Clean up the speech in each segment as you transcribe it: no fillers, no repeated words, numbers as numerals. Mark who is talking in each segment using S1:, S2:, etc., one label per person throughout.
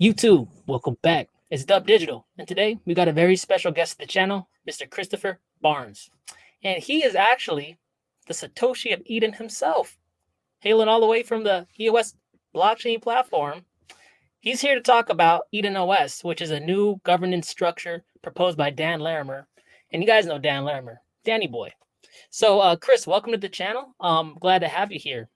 S1: YouTube, welcome back. It's DubDigital, and today we got a very special guest at the channel, Mr. Christopher Barnes. And he is actually the Satoshi of Eden himself, hailing all the way from the EOS blockchain platform. He's here to talk about EdenOS, which is a new governance structure proposed by Dan Larimer. And you guys know Dan Larimer, Danny Boy. So, Chris, welcome to the channel. Glad to have you here.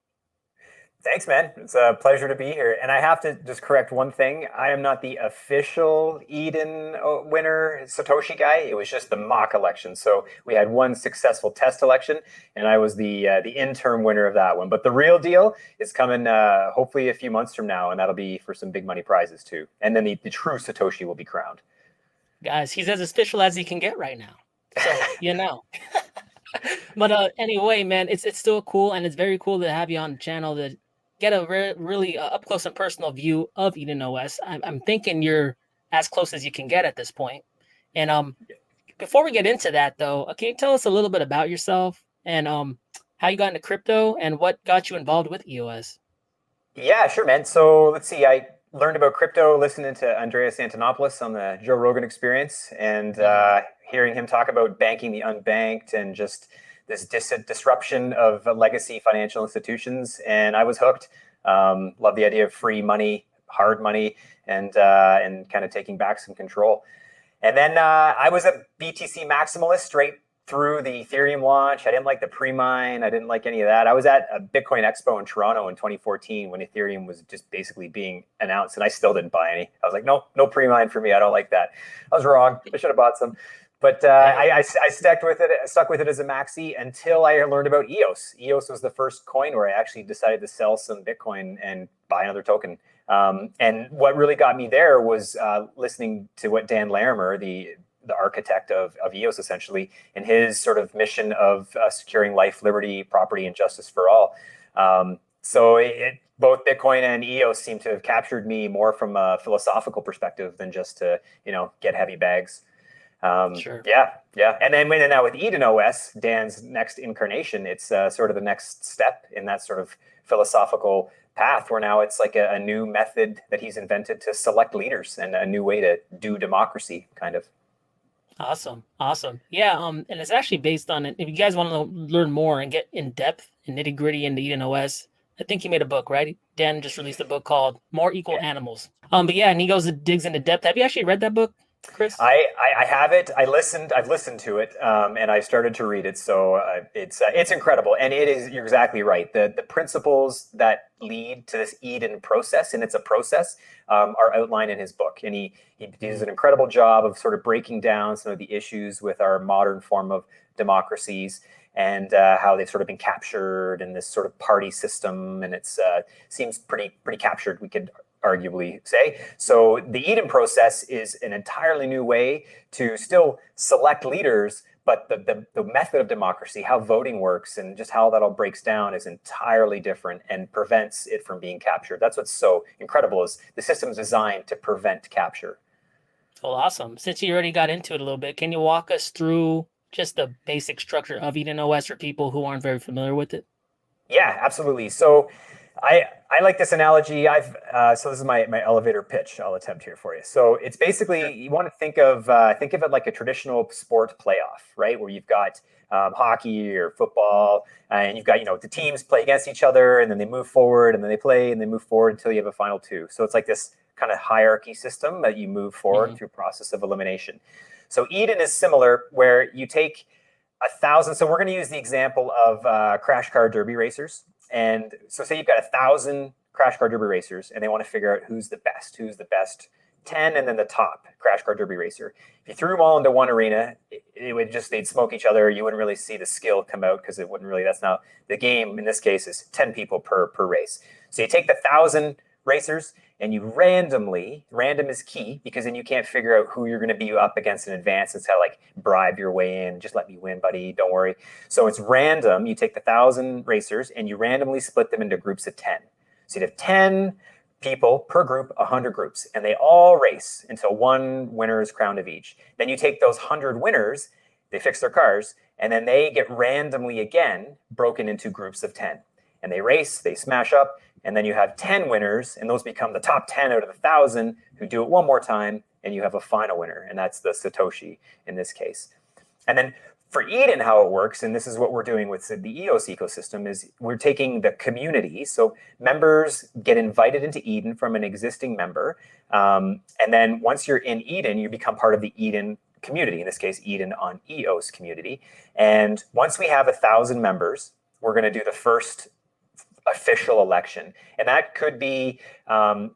S2: Thanks, man. It's a pleasure to be here. And I have to just correct one thing. I am not the official Eden winner, Satoshi guy. It was just the mock election. So we had one successful test election, and I was the interim winner of that one. But the real deal is coming hopefully a few months from now, and that'll be for some big money prizes too. And then the true Satoshi will be crowned.
S1: Guys, he's as official as he can get right now. So, you know. But anyway, man, it's still cool, and it's very cool to have you on the channel to get a really up close and personal view of EdenOS. I'm thinking you're as close as you can get at this point. And before we get into that, though, can you tell us a little bit about yourself and how you got into crypto and what got you involved with EOS?
S2: Yeah, sure, man. So let's see. I learned about crypto listening to Andreas Antonopoulos on the Joe Rogan Experience, and hearing him talk about banking the unbanked and just this disruption of legacy financial institutions. And I was hooked. Love the idea of free money, hard money, and kind of taking back some control. And then I was a BTC maximalist straight through the Ethereum launch. I didn't like the pre-mine. I didn't like any of that. I was at a Bitcoin Expo in Toronto in 2014 when Ethereum was just basically being announced, and I still didn't buy any. I was like, no pre-mine for me. I don't like that. I was wrong. I should have bought some. But I stuck with it as a maxi until I learned about EOS. EOS was the first coin where I actually decided to sell some Bitcoin and buy another token. And what really got me there was listening to what Dan Larimer, the architect of EOS essentially, and his sort of mission of securing life, liberty, property, and justice for all. So both Bitcoin and EOS seem to have captured me more from a philosophical perspective than just to, get heavy bags.
S1: Sure.
S2: Yeah. And then now with EdenOS, Dan's next incarnation, it's sort of the next step in that sort of philosophical path where now it's like a new method that he's invented to select leaders and a new way to do democracy, kind of.
S1: Awesome. Yeah, and it's actually based on it. If you guys want to learn more and get in depth and nitty gritty into EdenOS, I think he made a book, right? Dan just released a book called More Equal Animals. But yeah, and he goes and digs into depth. Have you actually read that book, Chris?
S2: I have it. I've listened to it, and I started to read it. So it's incredible, and it is. You're exactly right. The principles that lead to this Eden process, and it's a process, are outlined in his book, and he does an incredible job of sort of breaking down some of the issues with our modern form of democracies and how they've sort of been captured in this sort of party system, and it's seems pretty captured. We could arguably say. So the Eden process is an entirely new way to still select leaders, but the method of democracy, how voting works and just how that all breaks down is entirely different and prevents it from being captured. That's what's so incredible is the system is designed to prevent capture.
S1: Well, awesome. Since you already got into it a little bit, can you walk us through just the basic structure of EdenOS for people who aren't very familiar with it?
S2: Yeah, absolutely. So I like this analogy. So this is my elevator pitch I'll attempt here for you. So it's basically you want to think of it like a traditional sport playoff, right? Where you've got hockey or football, and you've got the teams play against each other, and then they move forward, and then they play, and they move forward until you have a final two. So it's like this kind of hierarchy system that you move forward through process of elimination. So Eden is similar, where you take 1,000. So we're going to use the example of crash car derby racers. And so say you've got 1,000 crash car derby racers and they want to figure out who's the best 10 and then the top crash car derby racer. If you threw them all into one arena, they'd smoke each other. You wouldn't really see the skill come out because that's not the game. In this case is 10 people per race. So you take the 1,000 racers and you random is key because then you can't figure out who you're going to be up against in advance. It's how to like bribe your way in. Just let me win, buddy. Don't worry. So it's random. You take the 1,000 racers and you randomly split them into groups of 10. So you have 10 people per group, 100 groups, and they all race until one winner is crowned of each. Then you take those 100 winners, they fix their cars, and then they get randomly again broken into groups of 10. And they race, they smash up, and then you have 10 winners, and those become the top 10 out of 1,000 who do it one more time, and you have a final winner, and that's the Satoshi in this case. And then for Eden, how it works, and this is what we're doing with the EOS ecosystem, is we're taking the community. So members get invited into Eden from an existing member. And then once you're in Eden, you become part of the Eden community, in this case, Eden on EOS community. And once we have 1,000 members, we're going to do the first official election, and that could be a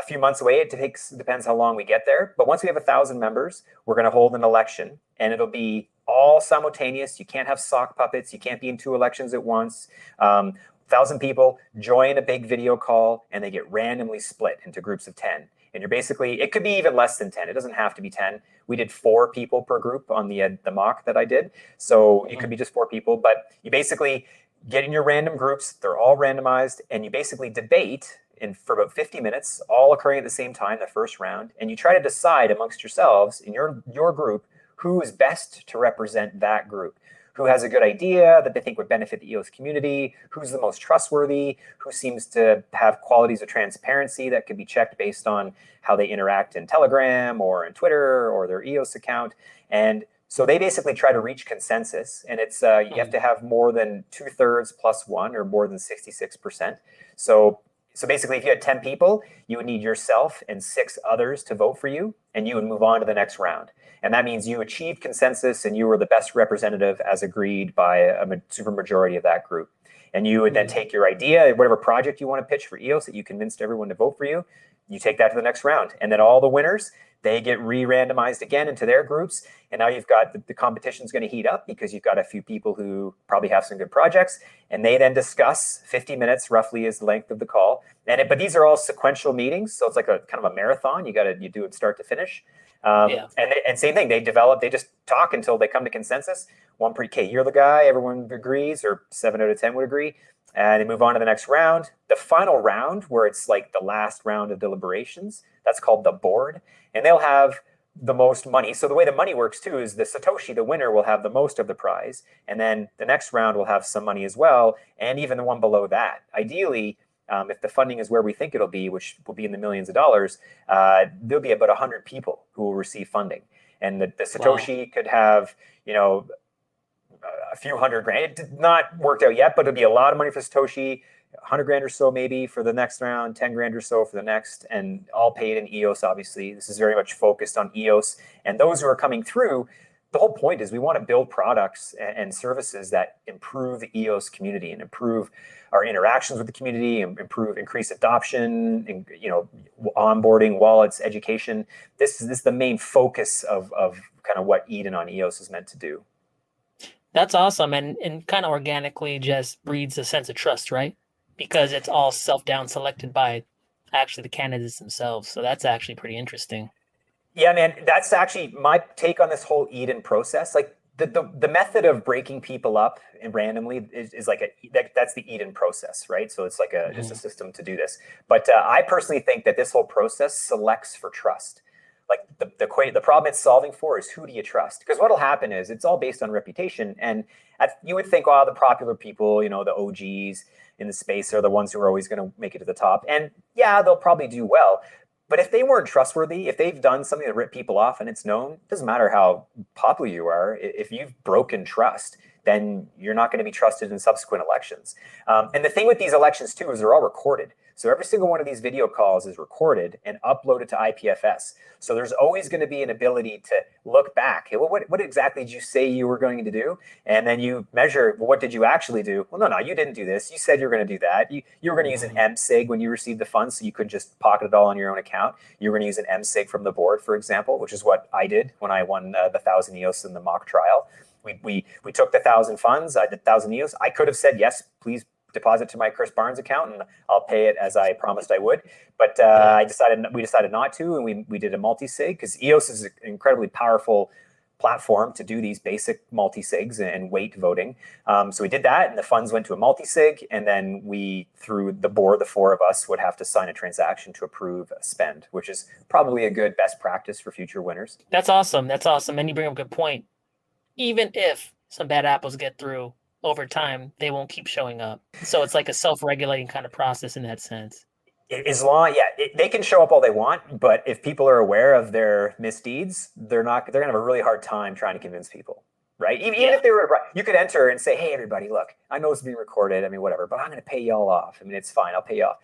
S2: few months away. It depends how long we get there. But once we have 1,000 members, we're going to hold an election, and it'll be all simultaneous. You can't have sock puppets. You can't be in 2 elections at once. 1,000 people join a big video call, and they get randomly split into groups of 10. And you're basically, it could be even less than 10. It doesn't have to be 10. We did 4 people per group on the mock that I did. So it could be just 4 people, but you basically get in your random groups. They're all randomized, and you basically debate for about 50 minutes, all occurring at the same time, the first round. And you try to decide amongst yourselves in your group who is best to represent that group, who has a good idea that they think would benefit the EOS community, who's the most trustworthy, who seems to have qualities of transparency that could be checked based on how they interact in Telegram or in Twitter or their EOS account. And so they basically try to reach consensus, and it's you have to have more than 2/3 plus 1, or more than 66%. So basically, if you had 10 people, you would need yourself and 6 others to vote for you, and you would move on to the next round. And that means you achieved consensus, and you were the best representative as agreed by a super majority of that group. And you would then take your idea, whatever project you want to pitch for EOS that you convinced everyone to vote for you, you take that to the next round. And then all the winners, they get re-randomized again into their groups. And now you've got the competition's going to heat up because you've got a few people who probably have some good projects. And they then discuss. 50 minutes roughly is the length of the call. But these are all sequential meetings. So it's like a kind of a marathon. You do it start to finish. And same thing, they just talk until they come to consensus. You're the guy, everyone agrees, or 7 out of 10 would agree. And they move on to the next round. The final round, where it's like the last round of deliberations, that's called the board. And they'll have the most money. So the way the money works too is the Satoshi, the winner, will have the most of the prize. And then the next round will have some money as well. And even the one below that. Ideally, if the funding is where we think it'll be, which will be in the millions of dollars, there'll be about 100 people who will receive funding. And the Satoshi could have, a few $100 grand. It did not worked out yet, but it'll be a lot of money for Satoshi, 100 grand or so maybe for the next round, 10 grand or so for the next, and all paid in EOS, obviously. This is very much focused on EOS. And those who are coming through, the whole point is we want to build products and services that improve the EOS community and improve our interactions with the community, and increase adoption, and, onboarding, wallets, education. This is the main focus of kind of what Eden on EOS is meant to do.
S1: That's awesome, and kind of organically just breeds a sense of trust, right? Because it's all self-down selected by actually the candidates themselves. So that's actually pretty interesting.
S2: Yeah, man, that's actually my take on this whole Eden process. Like the method of breaking people up and randomly is like that's the Eden process, right? So it's like just a system to do this. But I personally think that this whole process selects for trust. Like the problem it's solving for is, who do you trust? Because what'll happen is it's all based on reputation. And you would think, the popular people, the OGs in the space are the ones who are always going to make it to the top. And yeah, they'll probably do well. But if they weren't trustworthy, if they've done something to rip people off and it's known, it doesn't matter how popular you are. If you've broken trust, then you're not going to be trusted in subsequent elections. And the thing with these elections too is they're all recorded. So every single one of these video calls is recorded and uploaded to IPFS. So there's always going to be an ability to look back. Hey, well, what exactly did you say you were going to do? And then you measure, well, what did you actually do? Well, no, you didn't do this. You said you were going to do that. You were going to use an MSIG when you received the funds, so you couldn't just pocket it all on your own account. You were going to use an MSIG from the board, for example, which is what I did when I won the 1,000 EOS in the mock trial. We took the 1,000 funds, I did 1,000 EOS. I could have said, yes, please deposit to my Chris Barnes account and I'll pay it as I promised I would. But we decided not to, and we did a multi-sig, because EOS is an incredibly powerful platform to do these basic multi-sigs and weight voting. So we did that, and the funds went to a multi-sig, and then we, through the board, the 4 of us would have to sign a transaction to approve a spend, which is probably a good best practice for future winners.
S1: That's awesome. And you bring up a good point. Even if some bad apples get through, over time, they won't keep showing up. So it's like a self-regulating kind of process in that sense.
S2: As long, yeah, they can show up all they want, but if people are aware of their misdeeds, they're gonna have a really hard time trying to convince people, right? Even
S1: Yeah,
S2: if they were, you could enter and say, hey, everybody, look, I know it's being recorded. I mean, whatever, but I'm gonna pay y'all off. I mean, it's fine. I'll pay you off.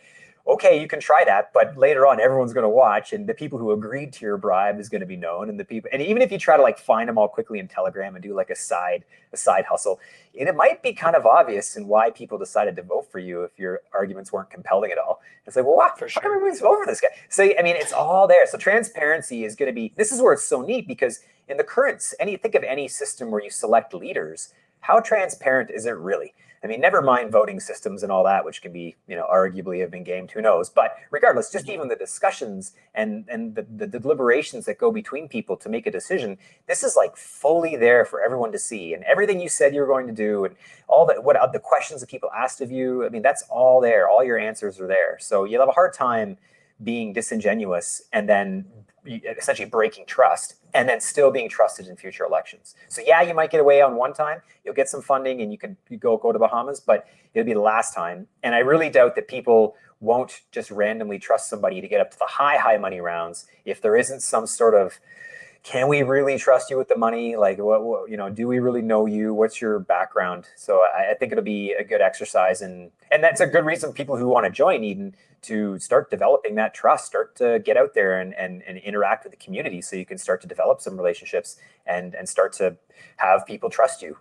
S2: Okay, you can try that, but later on, everyone's going to watch, and the people who agreed to your bribe is going to be known, and the people, and even if you try to like find them all quickly in Telegram and do like a side hustle, and it might be kind of obvious in why people decided to vote for you if your arguments weren't compelling at all. It's like, well, wow,
S1: for
S2: how come
S1: sure.
S2: everybody's voting for this guy? So I mean, it's all there. So transparency is going to be. This is where it's so neat because in the current, think of any system where you select leaders. How transparent is it really? I mean, never mind voting systems and all that, which can be, arguably have been gamed, who knows? But regardless, just even the discussions and the deliberations that go between people to make a decision, this is like fully there for everyone to see. And everything you said you were going to do, and all the questions that people asked of you, I mean, that's all there. All your answers are there. So you'll have a hard time being disingenuous and then essentially breaking trust and then still being trusted in future elections. So yeah, you might get away on one time. You'll get some funding and you go to Bahamas, but it'll be the last time. And I really doubt that people won't just randomly trust somebody to get up to the high money rounds if there isn't some sort of, can we really trust you with the money? Like, what do we really know you? What's your background? So I think it'll be a good exercise, and that's a good reason people who want to join Eden to start developing that trust, start to get out there and interact with the community, so you can start to develop some relationships and start to have people trust you,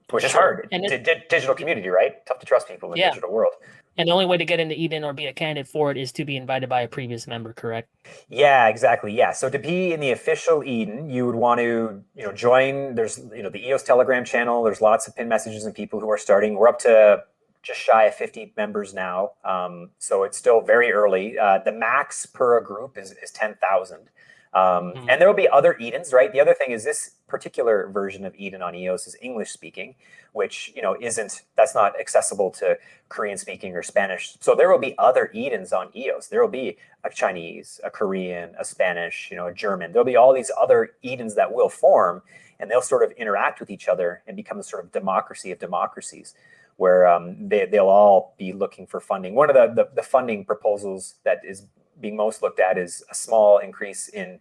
S2: which is hard.
S1: And
S2: Digital community, right? Tough to trust people in the digital world.
S1: And the only way to get into Eden or be a candidate for it is to be invited by a previous member, correct?
S2: Yeah, exactly. Yeah. So to be in the official Eden, you would want to, join. There's, the EOS Telegram channel. There's lots of pin messages and people who are starting. We're up to just shy of 50 members now. So it's still very early. The max per group is 10,000. And there will be other Edens, right? The other thing is this particular version of Eden on EOS is English speaking, which, that's not accessible to Korean speaking or Spanish. So there will be other Edens on EOS. There will be a Chinese, a Korean, a Spanish, a German. There'll be all these other Edens that will form, and they'll sort of interact with each other and become a sort of democracy of democracies, where they'll all be looking for funding. One of the funding proposals that is being most looked at is a small increase in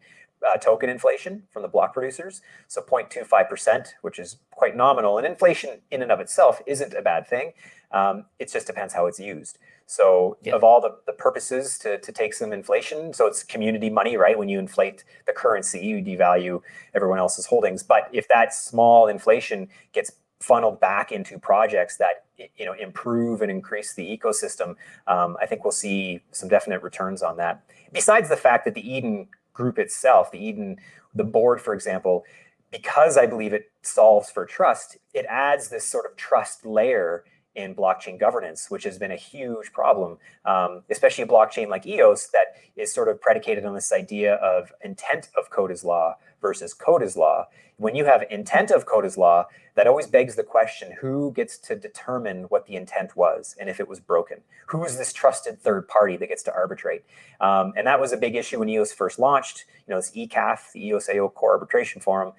S2: token inflation from the block producers. So 0.25%, which is quite nominal. And inflation in and of itself isn't a bad thing. It just depends how it's used. So of all the purposes to take some inflation, so it's community money, right? When you inflate the currency, you devalue everyone else's holdings. But if that small inflation gets funneled back into projects that improve and increase the ecosystem, I think we'll see some definite returns on that. Besides the fact that the Eden group itself, the board, for example, because I believe it solves for trust, it adds this sort of trust layer in blockchain governance, which has been a huge problem, especially a blockchain like EOS that is sort of predicated on this idea of intent of code is law versus code is law. When you have intent of code is law, that always begs the question, who gets to determine what the intent was and if it was broken? Who is this trusted third party that gets to arbitrate? And that was a big issue when EOS first launched, this ECAF, the EOS AO Core Arbitration Forum.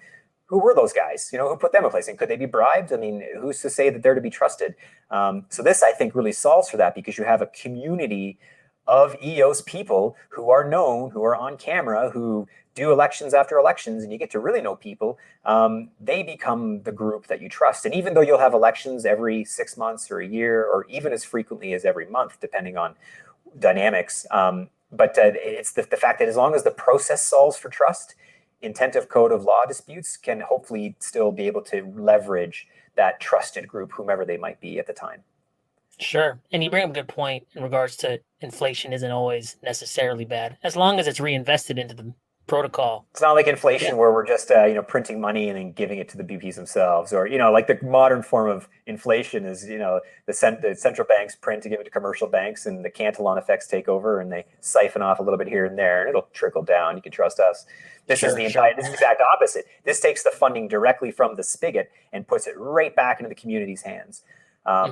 S2: Who were those guys? Who put them in place? And could they be bribed? I mean, who's to say that they're to be trusted? So this, I think, really solves for that, because you have a community of EOS people who are known, who are on camera, who do elections after elections, and you get to really know people. They become the group that you trust. And even though you'll have elections every 6 months or a year, or even as frequently as every month, depending on dynamics, but it's the fact that as long as the process solves for trust, intent of code of law disputes can hopefully still be able to leverage that trusted group, whomever they might be at the time.
S1: Sure. And you bring up a good point in regards to inflation isn't always necessarily bad, as long as it's reinvested into the protocol.
S2: It's not like inflation where we're just printing money and then giving it to the BPs themselves, or like the modern form of inflation is the central banks print to give it to commercial banks, and the Cantillon effects take over and they siphon off a little bit here and there, and it'll trickle down. You can trust us. This is the exact opposite. This takes the funding directly from the spigot and puts it right back into the community's hands.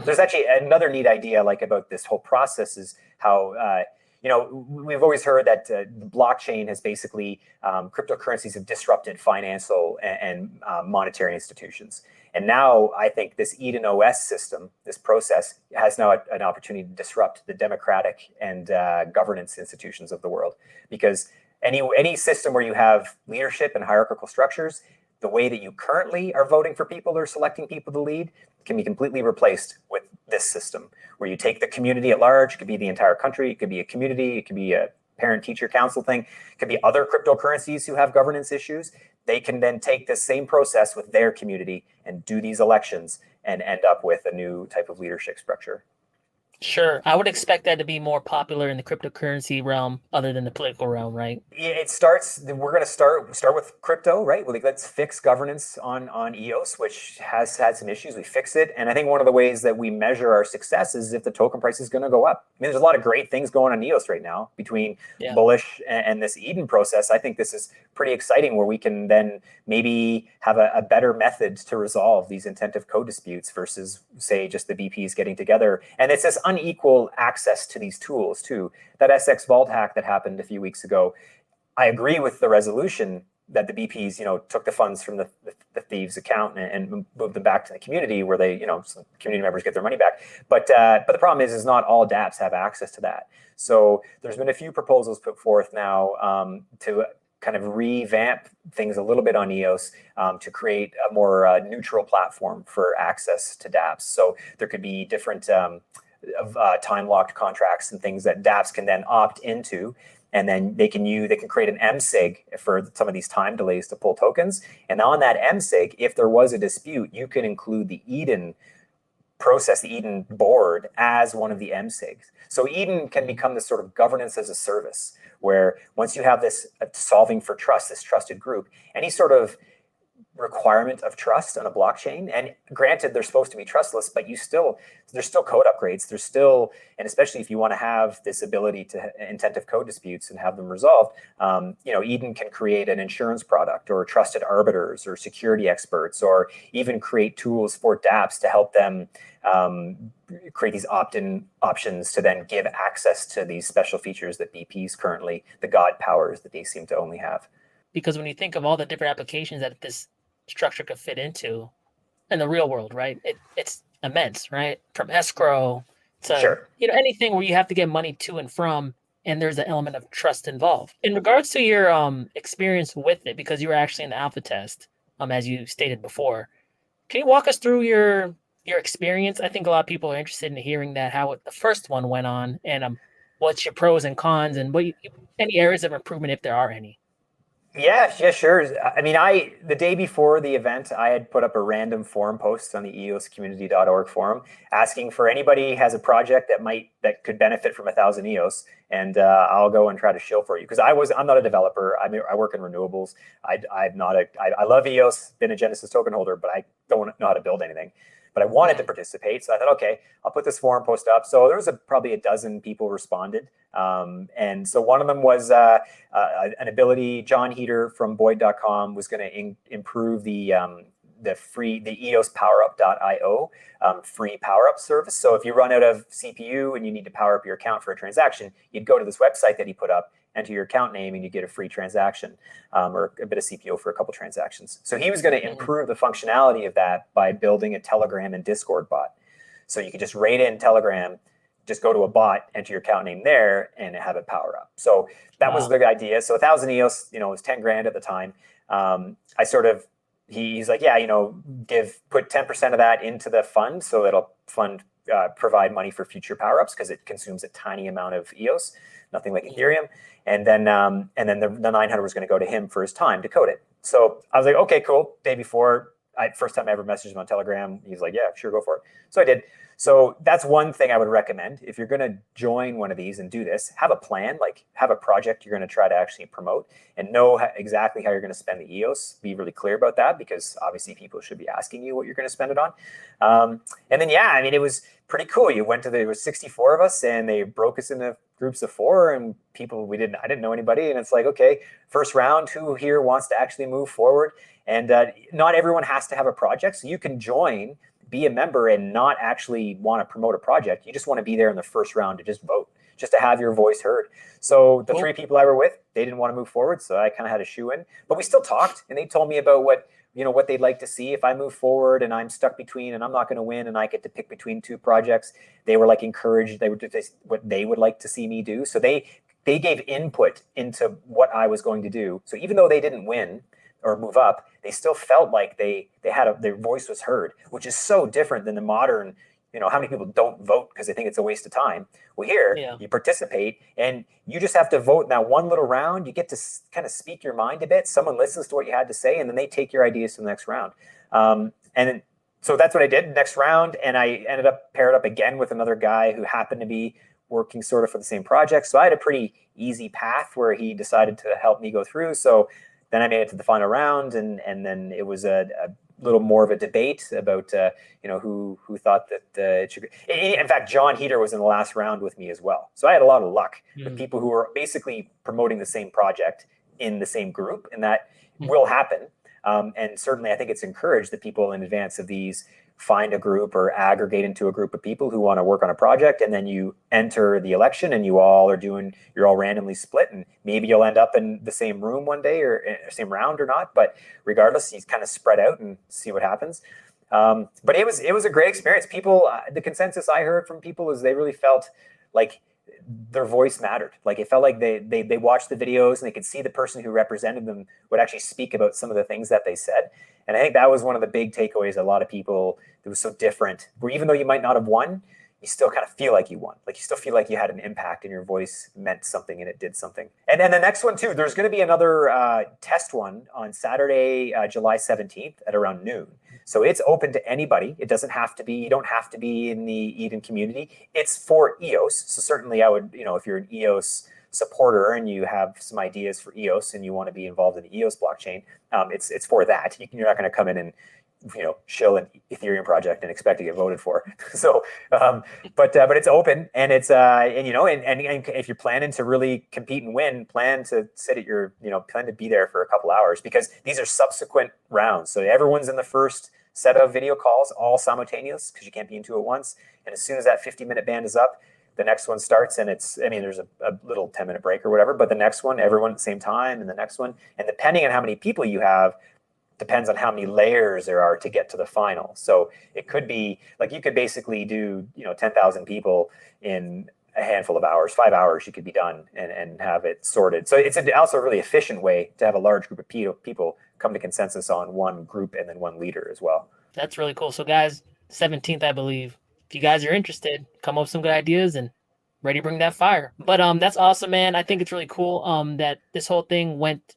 S2: There's actually another neat idea about this whole process is how we've always heard that the blockchain has basically cryptocurrencies have disrupted financial and monetary institutions. And now I think this EdenOS system, this process, has now an opportunity to disrupt the democratic and governance institutions of the world. Because any system where you have leadership and hierarchical structures, the way that you currently are voting for people or selecting people to lead can be completely replaced with this system, where you take the community at large. It could be the entire country, it could be a community, it could be a parent-teacher council thing, it could be other cryptocurrencies who have governance issues. They can then take this same process with their community and do these elections and end up with a new type of leadership structure.
S1: Sure. I would expect that to be more popular in the cryptocurrency realm other than the political realm, right?
S2: It starts, we're going to start with crypto, right? Well, let's fix governance on EOS, which has had some issues. We fix it. And I think one of the ways that we measure our success is if the token price is going to go up. I mean, there's a lot of great things going on EOS right now between bullish and this Eden process. I think this is pretty exciting, where we can then maybe have a better method to resolve these intensive code disputes versus, say, just the BPs getting together. And it's this unequal access to these tools too. That SX Vault hack that happened a few weeks ago, I agree with the resolution that the BPs, took the funds from the thieves' account and moved them back to the community, where they, some community members get their money back. But the problem is not all dApps have access to that. So there's been a few proposals put forth now to kind of revamp things a little bit on EOS to create a more neutral platform for access to dApps. So there could be different time-locked contracts and things that dApps can then opt into, and then they can create an MSIG for some of these time delays to pull tokens. And on that MSIG, if there was a dispute, you can include the Eden process, the Eden board, as one of the MSIGs. So Eden can become this sort of governance as a service, where once you have this solving for trust, this trusted group, any sort of requirement of trust on a blockchain, and granted they're supposed to be trustless, but there's still code upgrades, there's still, and especially if you want to have this ability to intensive code disputes and have them resolved, Eden can create an insurance product or trusted arbiters or security experts, or even create tools for dApps to help them create these opt-in options to then give access to these special features that BPs currently, the God powers that they seem to only have.
S1: Because when you think of all the different applications that this structure could fit into in the real world, right? It's immense, right? From escrow to anything where you have to get money to and from, and there's an element of trust involved. In regards to your experience with it, because you were actually in the alpha test, as you stated before, can you walk us through your experience? I think a lot of people are interested in hearing that, how the first one went on, and what's your pros and cons, and any areas of improvement if there are any.
S2: Yeah, sure. I mean, the day before the event, I had put up a random forum post on the eoscommunity.org forum asking for anybody has a project that could benefit from 1,000 EOS, and I'll go and try to shill for you. Because I'm not a developer. I work in renewables. I love EOS, been a Genesis token holder, but I don't know how to build anything. But I wanted to participate, so I thought, okay, I'll put this forum post up. So there was probably a dozen people responded. And so one of them was an ability. John Heater from Boyd.com was going to improve the EOS powerup.io free power-up service. So if you run out of CPU and you need to power up your account for a transaction, you'd go to this website that he put up, enter your account name, and you get a free transaction or a bit of CPO for a couple transactions. So he was going to improve the functionality of that by building a Telegram and Discord bot. So you could just rate in Telegram, just go to a bot, enter your account name there, and have it power up. So that was the idea. So 1,000 EOS, it was 10 grand at the time. He's like, put 10% of that into the fund, so it'll provide money for future power-ups, because it consumes a tiny amount of EOS, nothing like Ethereum. And then the 900 was going to go to him for his time to code it. So I was like, okay, cool. Day before, first time I ever messaged him on Telegram, he's like, yeah, sure, go for it. So I did. So that's one thing I would recommend. If you're going to join one of these and do this, have a plan, like have a project you're going to try to actually promote, and know exactly how you're going to spend the EOS. Be really clear about that, because obviously people should be asking you what you're going to spend it on. And then, it was pretty cool. There was 64 of us, and they broke us into groups of 4, and I didn't know anybody. And it's like, okay, first round, who here wants to actually move forward? And not everyone has to have a project. So you can join, be a member, and not actually want to promote a project. You just want to be there in the first round to just vote. just to have your voice heard. So the
S1: Cool.
S2: 3 people I were with, they didn't want to move forward, so I kind of had a shoe in. But we still talked, and they told me about what they'd like to see if I move forward and I'm stuck between and I'm not going to win and I get to pick between 2 projects. They were like encouraged. They would do what they would like to see me do. So they gave input into what I was going to do. So even though they didn't win or move up, they still felt like they had their voice was heard, which is so different than the modern. How many people don't vote because they think it's a waste of time? Well, here you participate and you just have to vote in that one little round. You get to kind of speak your mind a bit. Someone listens to what you had to say, and then they take your ideas to the next round. And so that's what I did next round. And I ended up paired up again with another guy who happened to be working sort of for the same project. So I had a pretty easy path where he decided to help me go through. So then I made it to the final round, and then it was a little more of a debate about who thought that it should. In fact, John Heater was in the last round with me as well. So I had a lot of luck with people who were basically promoting the same project in the same group, and that will happen. And certainly, I think it's encouraged that people in advance of these find a group or aggregate into a group of people who want to work on a project, and then you enter the election and you're all randomly split, and maybe you'll end up in the same room one day or same round or not, but regardless, you kind of spread out and see what happens. But it was a great experience. People, the consensus I heard from people is they really felt like their voice mattered. Like it felt like they watched the videos and they could see the person who represented them would actually speak about some of the things that they said. And I think that was one of the big takeaways. A lot of people, it was so different, where even though you might not have won, you still kind of feel like you won. Like you still feel like you had an impact and your voice meant something and it did something. And then the next one too, there's going to be another test one on Saturday, July 17th at around noon. So it's open to anybody. It doesn't have to be, you don't have to be in the Eden community. It's for EOS. So certainly I would, if you're an EOS supporter and you have some ideas for EOS and you want to be involved in the EOS blockchain, it's for that. You're not going to come in and shill an Ethereum project and expect to get voted for. So, but it's open, and it's and if you're planning to really compete and win, plan to sit at plan to be there for a couple hours, because these are subsequent rounds. So everyone's in the first set of video calls, all simultaneous, because you can't be in 2 at once. And as soon as that 50-minute band is up, the next one starts, and there's a little 10-minute break or whatever, but the next one, everyone at the same time, and the next one, and depending on how many people you have, depends on how many layers there are to get to the final. So it could be like you could basically do 10,000 people in a handful of hours. 5 hours you could be done and have it sorted. So it's also a really efficient way to have a large group of people come to consensus on one group and then one leader as well.
S1: That's really cool. So guys, 17th, I believe, if you guys are interested, come up with some good ideas and ready to bring that fire. But that's awesome, man. I think it's really cool that this whole thing went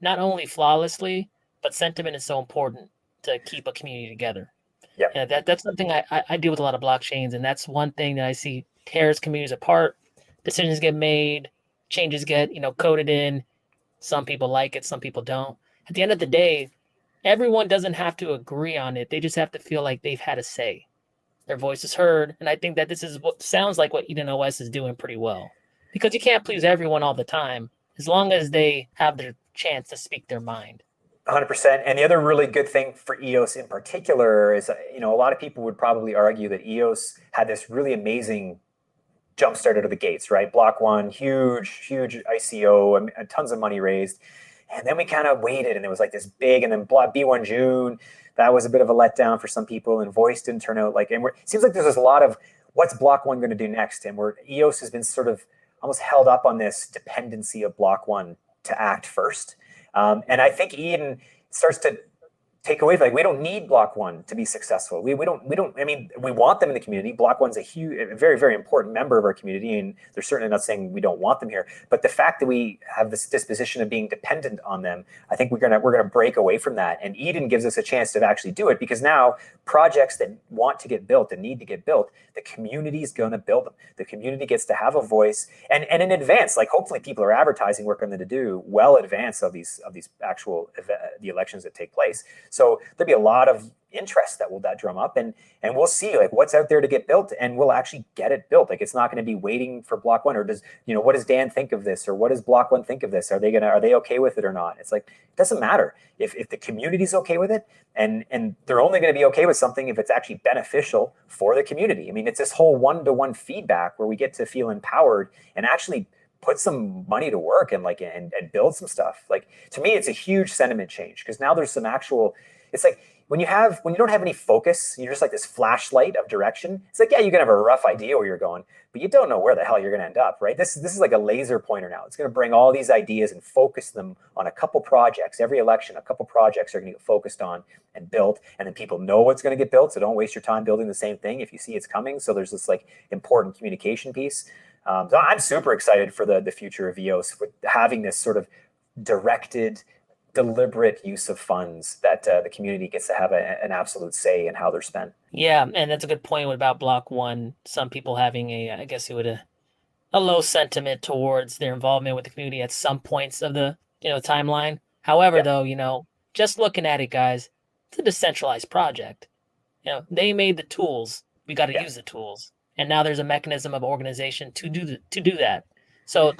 S1: not only flawlessly, but sentiment is so important to keep a community together.
S2: Yeah.
S1: And that's something I deal with a lot of blockchains, and that's one thing that I see tears communities apart. Decisions get made, changes get coded in. Some people like it, some people don't. At the end of the day, everyone doesn't have to agree on it. They just have to feel like they've had a say. Their voice is heard, and I think that this is what sounds like what EdenOS is doing pretty well, because you can't please everyone all the time, as long as they have their chance to speak their mind.
S2: 100%. And the other really good thing for EOS in particular is, a lot of people would probably argue that EOS had this really amazing jumpstart out of the gates, right? block.one, huge ICO, and tons of money raised. And then we kind of waited, and it was like this big, and then B1 June, that was a bit of a letdown for some people, and Voice didn't turn out like, and it seems like there's a lot of what's block.one going to do next, and where EOS has been sort of almost held up on this dependency of block.one to act first. And I think Eden starts to take away, like, we don't need block.one to be successful. We don't, I mean, we want them in the community. block.one's a very, very important member of our community, and they're certainly not saying we don't want them here. But the fact that we have this disposition of being dependent on them, I think we're gonna break away from that. And Eden gives us a chance to actually do it, because now projects that want to get built and need to get built, the community is gonna build them. The community gets to have a voice, and in advance, like, hopefully people are advertising work on them to do well in advance of these actual the elections that take place. So there'll be a lot of interest that drum up, and we'll see like what's out there to get built, and we'll actually get it built. Like it's not going to be waiting for block.one, or does, what does Dan think of this, or what does block.one think of this? Are they okay with it or not? It's like, it doesn't matter if the community's okay with it, and they're only going to be okay with something if it's actually beneficial for the community. I mean, it's this whole one-to-one feedback where we get to feel empowered and actually put some money to work and build some stuff. Like, to me, it's a huge sentiment change, because now there's some actual, it's like when you don't have any focus, you're just like this flashlight of direction. It's like, yeah, you can have a rough idea where you're going, but you don't know where the hell you're going to end up, right? This is like a laser pointer now. It's going to bring all these ideas and focus them on a couple projects. Every election, a couple projects are going to get focused on and built, and then people know what's going to get built, so don't waste your time building the same thing if you see it's coming. So there's this like important communication piece. So I'm super excited for the future of EOS, with having this sort of directed, deliberate use of funds that the community gets to have an absolute say in how they're spent.
S1: Yeah, and that's a good point about block.one. Some people having a low sentiment towards their involvement with the community at some points of the timeline. However, though, just looking at it, guys, it's a decentralized project. They made the tools. We got to use the tools, and now there's a mechanism of organization to do that. So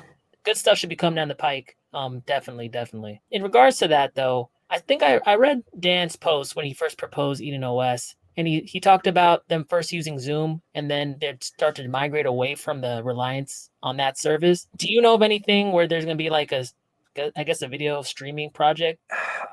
S1: good stuff should be coming down the pike. Definitely. In regards to that, though, I think I read Dan's post when he first proposed EdenOS, and he talked about them first using Zoom, and then they'd start to migrate away from the reliance on that service. Do you know of anything where there's going to be like a video streaming project?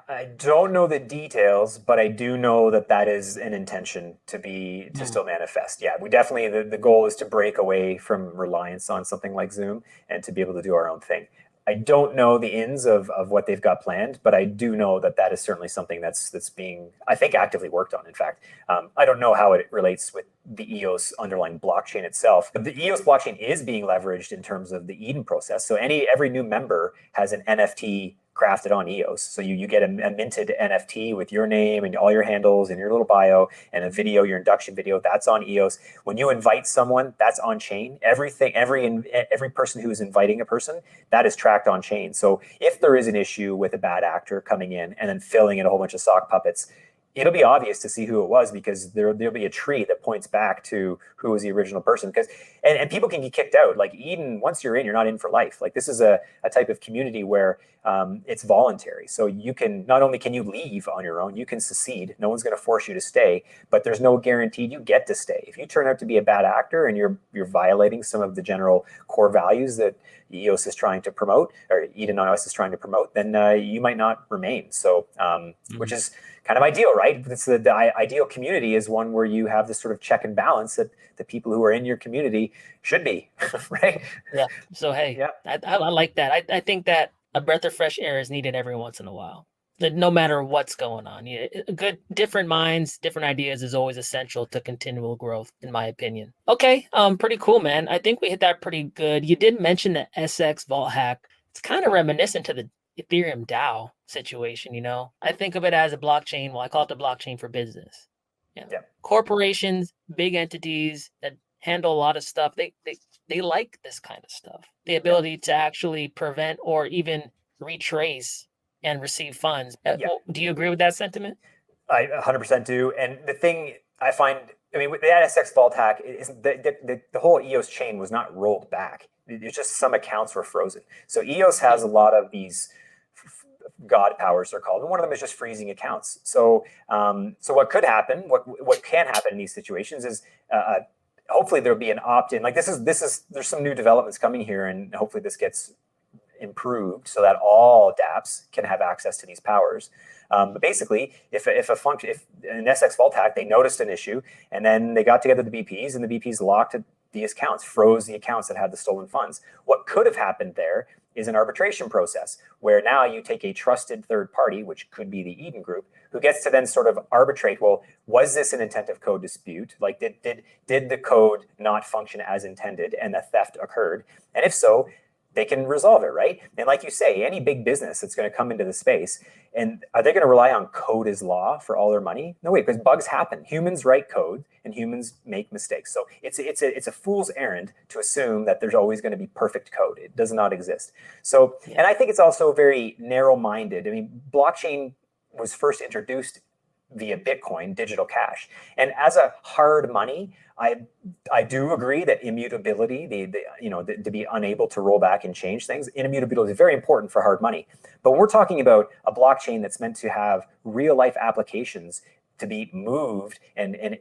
S2: I don't know the details, but I do know that is an intention to still manifest. Yeah, we definitely, the goal is to break away from reliance on something like Zoom and to be able to do our own thing. I don't know the ins of what they've got planned, but I do know that is certainly something that's being, I think, actively worked on. In fact, I don't know how it relates with the EOS underlying blockchain itself. But the EOS blockchain is being leveraged in terms of the Eden process. So every new member has an NFT crafted on EOS. So you get a minted NFT with your name and all your handles and your little bio, and a video, your induction video, that's on EOS. When you invite someone, that's on chain. Every person who is inviting a person, that is tracked on chain. So if there is an issue with a bad actor coming in and then filling in a whole bunch of sock puppets, it'll be obvious to see who it was, because there'll be a tree that points back to who was the original person. Because and people can get kicked out. Like Eden, once you're in, you're not in for life. Like this is a type of community where it's voluntary. So you can, not only can you leave on your own, you can secede. No one's going to force you to stay, but there's no guarantee you get to stay. If you turn out to be a bad actor and you're violating some of the general core values that EOS is trying to promote, or EdenOS is trying to promote, then you might not remain. So, which is kind of ideal, right? It's the ideal community is one where you have this sort of check and balance that the people who are in your community should be, right?
S1: Yeah. So, hey, I like that. I think that a breath of fresh air is needed every once in a while. That no matter what's going on, different minds, different ideas is always essential to continual growth, in my opinion. Okay, pretty cool, man. I think we hit that pretty good. You did mention the SX Vault hack. It's kind of reminiscent to the Ethereum DAO situation, I think of it as a blockchain. Well, I call it the blockchain for business. Corporations, big entities that handle a lot of stuff, they like this kind of stuff. The ability to actually prevent or even retrace and receive funds. Do you agree with that sentiment?
S2: I 100% do. And the thing I find, with the SX Vault hack, is the whole EOS chain was not rolled back. It's just some accounts were frozen. So EOS has a lot of these God powers, they're called, and one of them is just freezing accounts. So what could happen, what can happen in these situations is hopefully there'll be an opt-in. Like there's some new developments coming here, and hopefully this gets improved so that all dApps can have access to these powers. But basically, if an SX Vault hack, they noticed an issue, and then they got together the BPs, and the BPs locked these accounts, froze the accounts that had the stolen funds. What could have happened there is an arbitration process where now you take a trusted third party, which could be the Eden Group, who gets to then sort of arbitrate, well, was this an intent of code dispute? Like did the code not function as intended and the theft occurred? And if so, they can resolve it, right? And like you say, any big business that's going to come into the space, and are they going to rely on code as law for all their money? No way, because bugs happen. Humans write code and humans make mistakes. So it's a fool's errand to assume that there's always going to be perfect code. It does not exist. So, and I think it's also very narrow-minded. Blockchain was first introduced via Bitcoin, digital cash. And as a hard money, I do agree that immutability, to be unable to roll back and change things, immutability is very important for hard money. But we're talking about a blockchain that's meant to have real life applications to be moved and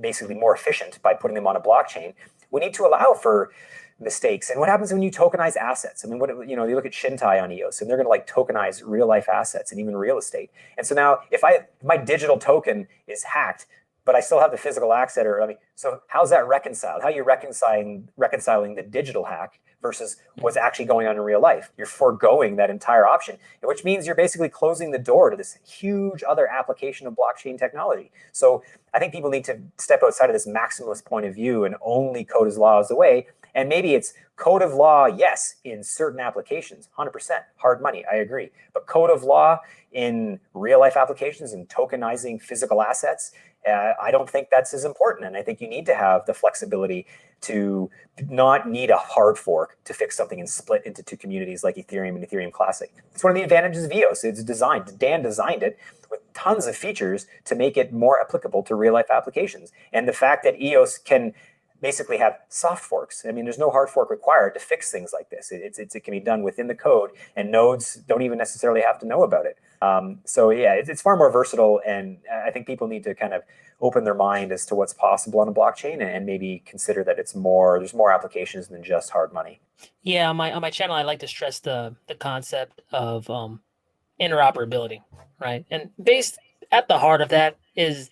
S2: basically more efficient by putting them on a blockchain. We need to allow for mistakes. And what happens when you tokenize assets? I mean, you look at Shintai on EOS, and they're going to tokenize real life assets and even real estate. And so now, if my digital token is hacked, but I still have the physical asset, so how's that reconciled? How are you reconciling the digital hack versus what's actually going on in real life? You're foregoing that entire option, which means you're basically closing the door to this huge other application of blockchain technology. So I think people need to step outside of this maximalist point of view and only code as law is the way. And maybe it's code of law, yes, in certain applications, 100%, hard money, I agree. But code of law in real life applications and tokenizing physical assets, I don't think that's as important. And I think you need to have the flexibility to not need a hard fork to fix something and split into two communities like Ethereum and Ethereum Classic. It's one of the advantages of EOS. It's designed, Dan designed it with tons of features to make it more applicable to real life applications. And the fact that EOS can basically have soft forks. I mean, there's no hard fork required to fix things like this. It can be done within the code, and nodes don't even necessarily have to know about it. So yeah, it's far more versatile, and I think people need to kind of open their mind as to what's possible on a blockchain and maybe consider that there's more applications than just hard money.
S1: Yeah, on my channel, I like to stress the concept of interoperability, right? And based at the heart of that is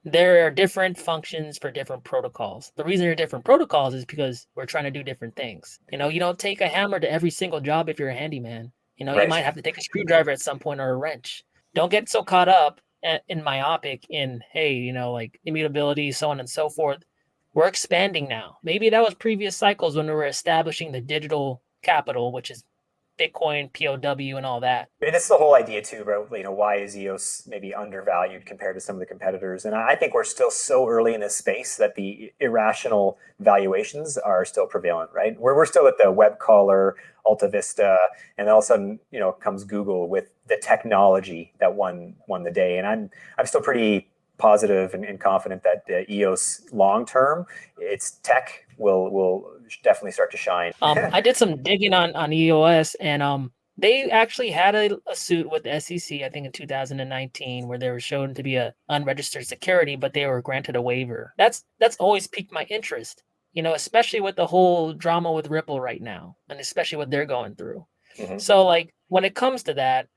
S1: there are different functions for different protocols. The reason there are different protocols is because we're trying to do different things. You don't take a hammer to every single job if you're a handyman.
S2: Right.
S1: You might have to take a screwdriver at some point or a wrench. Don't get so caught up in myopic in, hey, immutability, so on and so forth. We're expanding now. Maybe that was previous cycles when we were establishing the digital capital, which is Bitcoin, POW, and all that.
S2: And it's the whole idea too, bro. Why is EOS maybe undervalued compared to some of the competitors? And I think we're still so early in this space that the irrational valuations are still prevalent, right? We're still at the web caller, Alta Vista, and then all of a sudden, comes Google with the technology that won the day. And I'm still pretty positive and confident that EOS long term, its tech will definitely start to shine.
S1: I did some digging on EOS, and they actually had a suit with the SEC, I think in 2019, where they were shown to be a unregistered security, but they were granted a waiver. That's always piqued my interest, especially with the whole drama with Ripple right now, and especially what they're going through. Mm-hmm. So when it comes to that,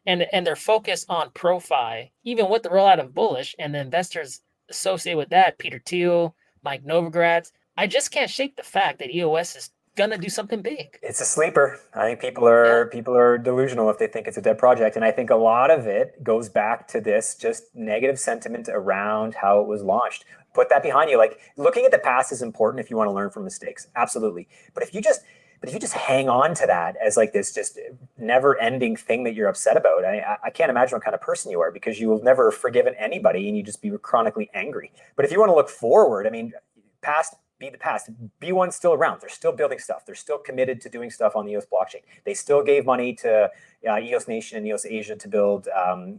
S1: and their focus on ProFi, even with the rollout of Bullish and the investors associated with that, Peter Thiel, Mike Novogratz, I just can't shake the fact that EOS is gonna do something big.
S2: It's a sleeper. I think people are delusional if they think it's a dead project, and I think a lot of it goes back to this just negative sentiment around how it was launched. Put that behind you. Looking at the past is important if you want to learn from mistakes, absolutely. But if you just hang on to that as this just never-ending thing that you're upset about, I can't imagine what kind of person you are, because you will never have forgiven anybody and you just be chronically angry. But if you want to look forward, past be the past. B1's still around. They're still building stuff. They're still committed to doing stuff on the EOS blockchain. They still gave money to EOS Nation and EOS Asia to build,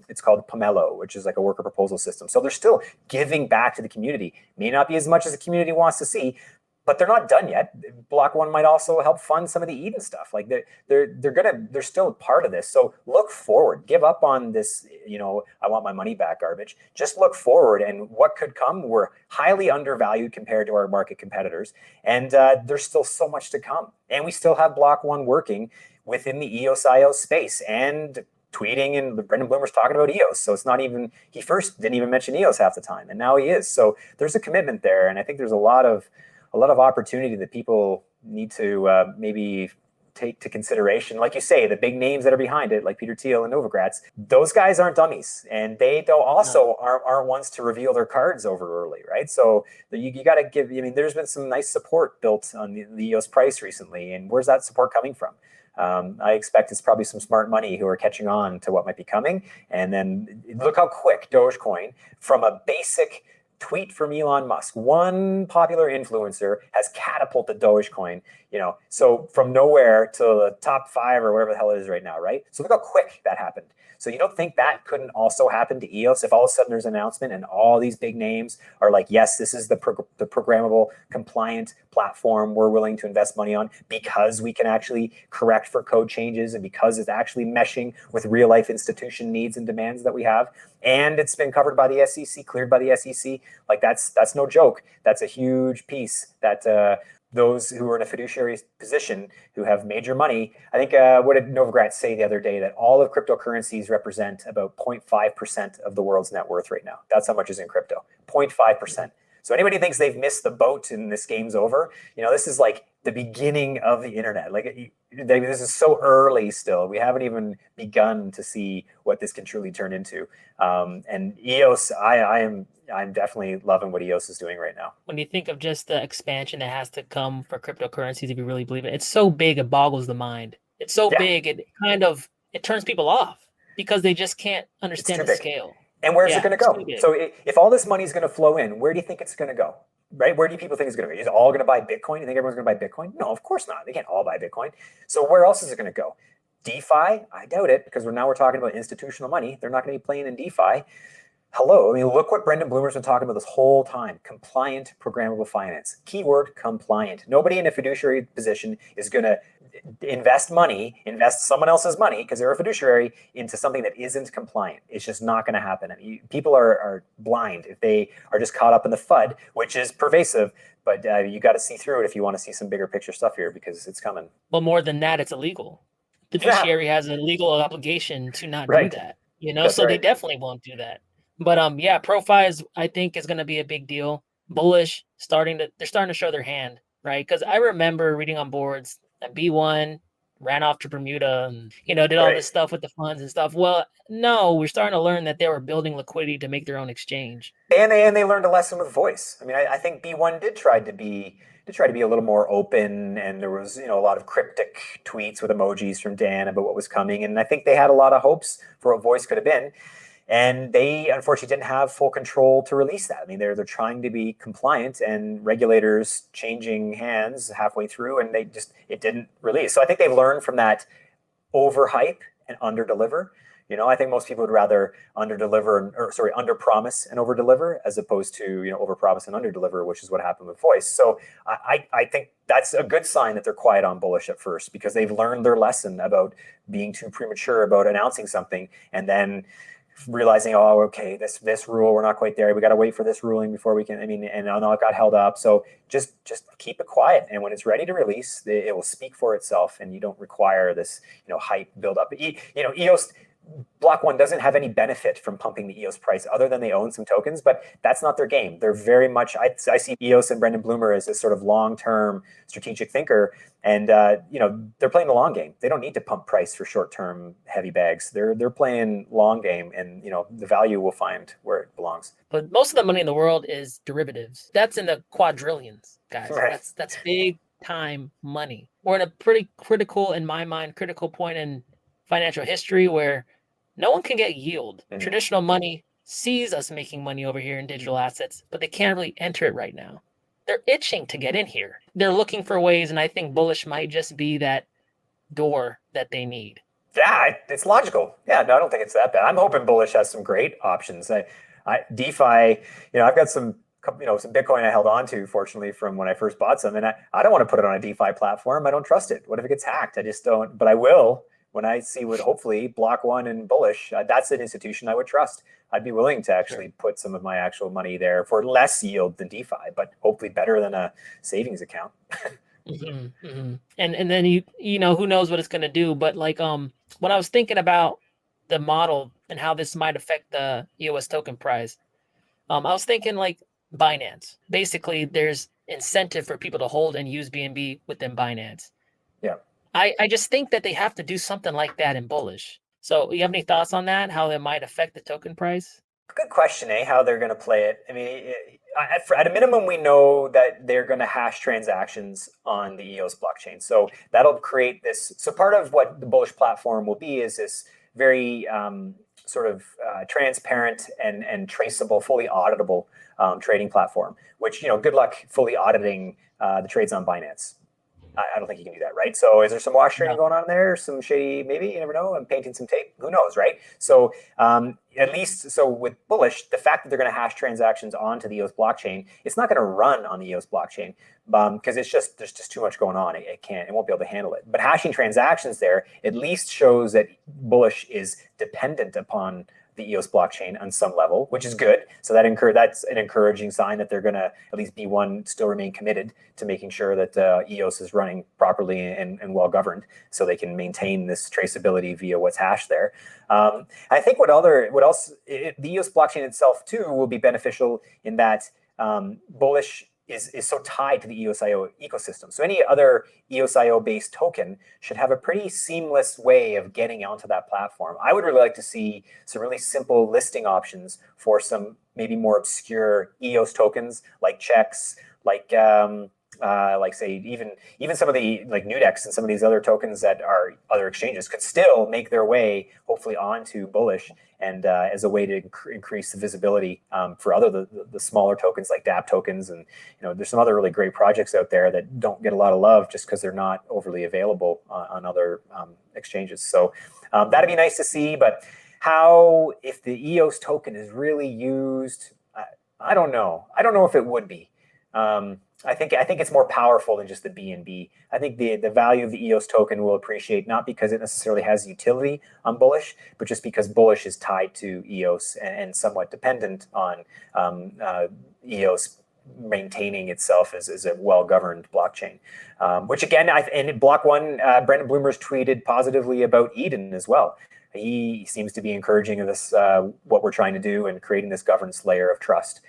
S2: it's called Pomelo, which is a worker proposal system. So they're still giving back to the community. May not be as much as the community wants to see, but they're not done yet. block.one might also help fund some of the Eden stuff. They're still part of this. So look forward. Give up on this, I want my money back garbage. Just look forward, and what could come. We're highly undervalued compared to our market competitors, and there's still so much to come. And we still have block.one working within the EOS-IO space and tweeting, and Brendan Bloomer's talking about EOS. So it's not even, he first didn't even mention EOS half the time, and now he is. So there's a commitment there, and I think there's a lot of opportunity that people need to maybe take to consideration. Like you say, the big names that are behind it, like Peter Thiel and Novogratz, those guys aren't dummies, and they aren't ones to reveal their cards over early, right? So you got to give. There's been some nice support built on the EOS price recently, and where's that support coming from? I expect it's probably some smart money who are catching on to what might be coming, and then look how quick Dogecoin, from a basic tweet from Elon Musk, one popular influencer, has catapulted Dogecoin, So from nowhere to the top 5 or whatever the hell it is right now, right? So look how quick that happened. So you don't think that couldn't also happen to EOS if all of a sudden there's an announcement and all these big names are like, yes, this is the programmable, compliant platform we're willing to invest money on because we can actually correct for code changes and because it's actually meshing with real life institution needs and demands that we have. And it's been covered by the SEC, cleared by the SEC. Like that's no joke. That's a huge piece that those who are in a fiduciary position who have major money. I think what did Novogratz say the other day, that all of cryptocurrencies represent about 0.5% of the world's net worth right now. That's how much is in crypto, 0.5%. So anybody thinks they've missed the boat and this game's over, this is like the beginning of the internet. Like this is so early still. We haven't even begun to see what this can truly turn into. And EOS, I'm definitely loving what EOS is doing right now.
S1: When you think of just the expansion that has to come for cryptocurrencies, if you really believe it, it's so big it boggles the mind. It's so big it turns people off because they just can't understand the scale.
S2: And where's it going to go? So if all this money is going to flow in, where do you think it's going to go? Right? Where do people think it's going to go? Is it all going to buy Bitcoin? You think everyone's going to buy Bitcoin? No, of course not. They can't all buy Bitcoin. So where else is it going to go? DeFi? I doubt it, because we're talking about institutional money. They're not going to be playing in DeFi. Hello. I mean, look what Brendan Bloomer's been talking about this whole time. Compliant programmable finance. Keyword compliant. Nobody in a fiduciary position is going to invest someone else's money because they're a fiduciary into something that isn't compliant. It's just not going to happen. I mean, people are blind if they are just caught up in the FUD, which is pervasive. But you got to see through it if you want to see some bigger picture stuff here, because it's coming.
S1: Well, more than that, it's illegal. The fiduciary has a legal obligation to not do that. So they definitely won't do that. But ProFi I think is going to be a big deal. Bullish, they're starting to show their hand, right? Because I remember reading on boards that B1 ran off to Bermuda and did all this stuff with the funds and stuff. Well, no, we're starting to learn that they were building liquidity to make their own exchange.
S2: And they learned a lesson with voice. I mean, I think B1 did try to be a little more open, and there was a lot of cryptic tweets with emojis from Dan about what was coming, and I think they had a lot of hopes for what voice could have been. And they unfortunately didn't have full control to release that. I mean, they're trying to be compliant, and regulators changing hands halfway through, and it didn't release. So I think they've learned from that overhype and underdeliver. I think most people would rather underpromise and overdeliver as opposed to overpromise and underdeliver, which is what happened with voice. So I think that's a good sign that they're quiet on bullish at first, because they've learned their lesson about being too premature about announcing something and then realizing, oh, okay, this rule, we're not quite there. We got to wait for this ruling before we can. And it got held up. So just keep it quiet, and when it's ready to release, it will speak for itself, and you don't require this hype build up. EOS. block.one doesn't have any benefit from pumping the EOS price other than they own some tokens, but that's not their game. They're very much, I see EOS and Brendan Bloomer as this sort of long-term strategic thinker, and they're playing the long game. They don't need to pump price for short-term heavy bags. They're playing long game, and the value will find where it belongs.
S1: But most of the money in the world is derivatives. That's in the quadrillions, guys. Right. That's big time money. We're in a pretty critical, in my mind, point in financial history where no one can get yield. Mm-hmm. Traditional money sees us making money over here in digital assets, but they can't really enter it right now. They're itching to get in here. They're looking for ways, and I think bullish might just be that door that they need.
S2: Yeah, it's logical. Yeah, no, I don't think it's that bad. I'm hoping bullish has some great options. DeFi, I've got some Bitcoin I held on to, fortunately, from when I first bought some, and I don't want to put it on a DeFi platform. I don't trust it. What if it gets hacked? I just don't, but I will. When I see what hopefully block.one and bullish, that's an institution I would trust. I'd be willing to actually put some of my actual money there for less yield than DeFi, but hopefully better than a savings account.
S1: Mm-hmm, mm-hmm. And then who knows what it's going to do, but when I was thinking about the model and how this might affect the EOS token price, I was thinking like Binance. Basically, there's incentive for people to hold and use BNB within Binance.
S2: Yeah.
S1: I just think that they have to do something like that in bullish. So you have any thoughts on that, how it might affect the token price?
S2: Good question, how they're going to play it. I mean, at a minimum, we know that they're going to hash transactions on the EOS blockchain. So that'll create this. So part of what the bullish platform will be is this very transparent and traceable, fully auditable trading platform, which, good luck fully auditing the trades on Binance. I don't think you can do that, right? So is there some wash trading
S1: No.
S2: going on there? Some shady, maybe, you never know. I'm painting some tape. Who knows, right? So at least, so with bullish, the fact that they're going to hash transactions onto the EOS blockchain, it's not going to run on the EOS blockchain because there's just too much going on. It won't be able to handle it. But hashing transactions there at least shows that bullish is dependent upon the EOS blockchain on some level, which is good. So that's an encouraging sign that they're going to at least B1 still remain committed to making sure that EOS is running properly and well governed, so they can maintain this traceability via what's hashed there. I think the EOS blockchain itself too will be beneficial in that bullish is so tied to the EOSIO ecosystem. So any other EOSIO based token should have a pretty seamless way of getting onto that platform. I would really like to see some really simple listing options for some maybe more obscure EOS tokens like checks, like say even some of the like Nudex and some of these other tokens that are other exchanges could still make their way hopefully onto bullish, and as a way to increase the visibility for the smaller tokens like DApp tokens. And there's some other really great projects out there that don't get a lot of love just because they're not overly available on other exchanges. So that'd be nice to see. But how, if the EOS token is really used, I don't know. I don't know if it would be. I think it's more powerful than just the BNB. I think the value of the EOS token will appreciate, not because it necessarily has utility on bullish, but just because bullish is tied to EOS and somewhat dependent on EOS maintaining itself as a well-governed blockchain. Which again, and block.one, Brendan Bloomer's tweeted positively about Eden as well. He seems to be encouraging of this, what we're trying to do, and creating this governance layer of trust.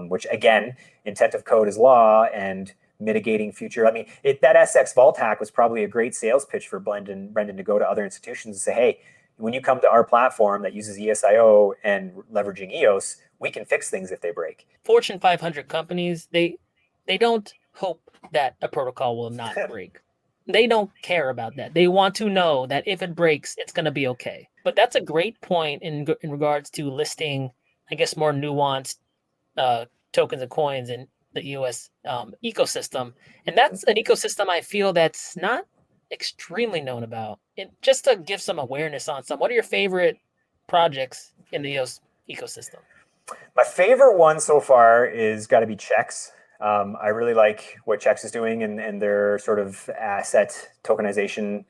S2: Which again, intent of code is law, and mitigating future. I mean, that SX Vault hack was probably a great sales pitch for Brendan to go to other institutions and say, hey, when you come to our platform that uses ESIO and leveraging EOS, we can fix things if they break.
S1: Fortune 500 companies, they don't hope that a protocol will not break. They don't care about that. They want to know that if it breaks, it's going to be okay. But that's a great point in regards to listing, I guess, more nuanced tokens and coins in the EOS ecosystem. And that's an ecosystem I feel that's not extremely known about. And just to give some awareness on some, what are your favorite projects in the EOS ecosystem?
S2: My favorite one so far is got to be Checks. I really like what Checks is doing and their sort of asset tokenization.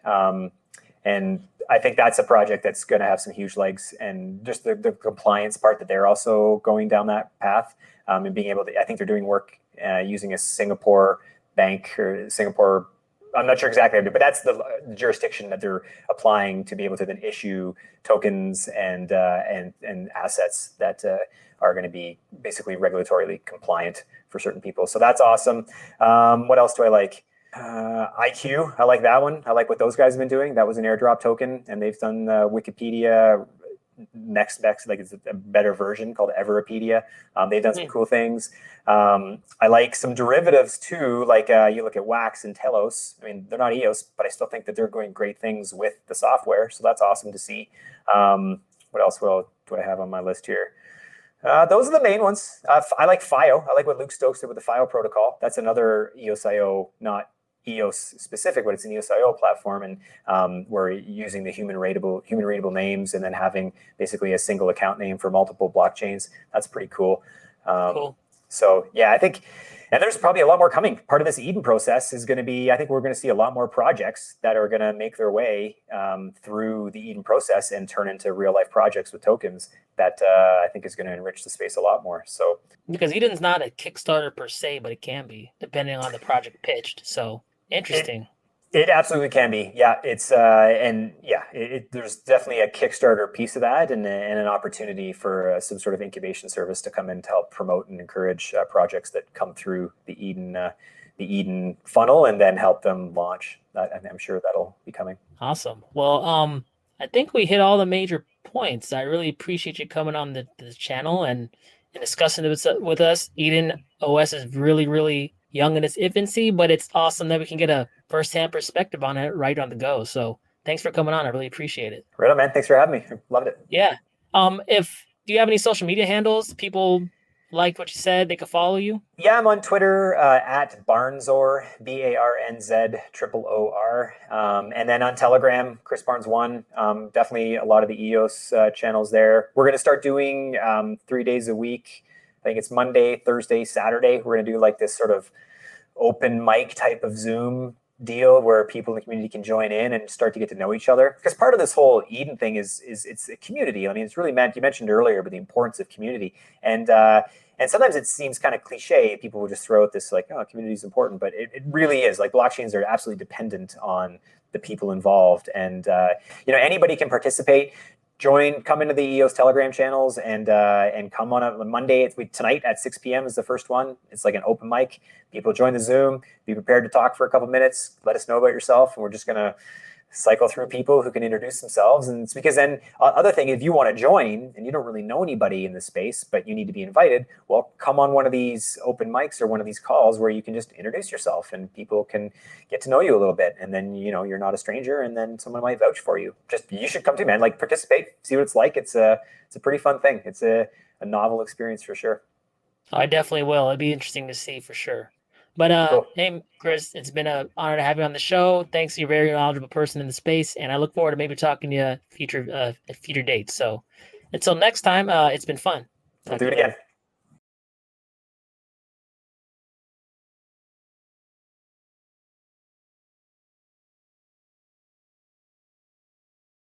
S2: And I think that's a project that's going to have some huge legs, and just the compliance part that they're also going down that path, and being able to, I think they're doing work using a Singapore bank or Singapore, I'm not sure exactly, but that's the jurisdiction that they're applying to be able to then issue tokens and assets that are going to be basically regulatorily compliant for certain people. So that's awesome. What else do I like? IQ, I like that one. I like what those guys have been doing. That was an airdrop token, and they've done Wikipedia next, like it's a better version called Everpedia. They've done some cool things. I like some derivatives too, like you look at Wax and Telos. I mean, they're not EOS, but I still think that they're doing great things with the software, so that's awesome to see. What else do I have on my list here? Those are the main ones. I like FIO. I like what Luke Stokes did with the FIO protocol. That's another EOSIO, not EOS specific, but it's an EOSIO platform, and we're using the human readable names, and then having basically a single account name for multiple blockchains. That's pretty cool.
S1: Cool.
S2: So yeah, I think, and there's probably a lot more coming. Part of this Eden process is going to be, I think we're going to see a lot more projects that are going to make their way through the Eden process and turn into real life projects with tokens that I think is going to enrich the space a lot more. So
S1: because Eden's not a Kickstarter per se, but it can be depending on the project pitched. So interesting.
S2: It absolutely can be. Yeah, it's there's definitely a Kickstarter piece of that, and an opportunity for some sort of incubation service to come in to help promote and encourage projects that come through the Eden funnel, and then help them launch. I'm sure that'll be coming.
S1: Awesome. Well, I think we hit all the major points. I really appreciate you coming on the channel and discussing it with us. EdenOS is really, really young in its infancy, but it's awesome that we can get a first-hand perspective on it right on the go. So thanks for coming on. I really appreciate it.
S2: Right on, man. Thanks for having me. Loved it.
S1: Yeah. Do you have any social media handles people liked what you said, they could follow you.
S2: Yeah, I'm on Twitter at Barnzor, BARNZOOR. And then on Telegram, Chris Barnes1. Definitely a lot of the EOS channels there. We're going to start doing 3 days a week. I think it's Monday, Thursday, Saturday. We're going to do like this sort of open mic type of Zoom deal where people in the community can join in and start to get to know each other. Because part of this whole Eden thing is it's a community. I mean, it's really meant, you mentioned earlier, but the importance of community. And sometimes it seems kind of cliche. People will just throw out this like, oh, community is important, but it really is. Like blockchains are absolutely dependent on the people involved, and anybody can participate. Come into the EOS Telegram channels and come on a Monday. Tonight at 6 p.m. is the first one. It's like an open mic. People join the Zoom. Be prepared to talk for a couple minutes. Let us know about yourself, and we're just gonna cycle through people who can introduce themselves. And it's because then other thing, if you want to join and you don't really know anybody in the space, but you need to be invited, well, come on one of these open mics or one of these calls where you can just introduce yourself and people can get to know you a little bit. And then, you're not a stranger, and then someone might vouch for you. You should come too, man. Like participate, see what it's like. It's a pretty fun thing. It's a novel experience for sure.
S1: I definitely will. It'd be interesting to see for sure. But
S2: Cool.
S1: hey, Chris, it's been an honor to have you on the show. Thanks, you're a very knowledgeable person in the space, and I look forward to maybe talking to you at future dates. So until next time, it's been fun.
S2: We'll do it again.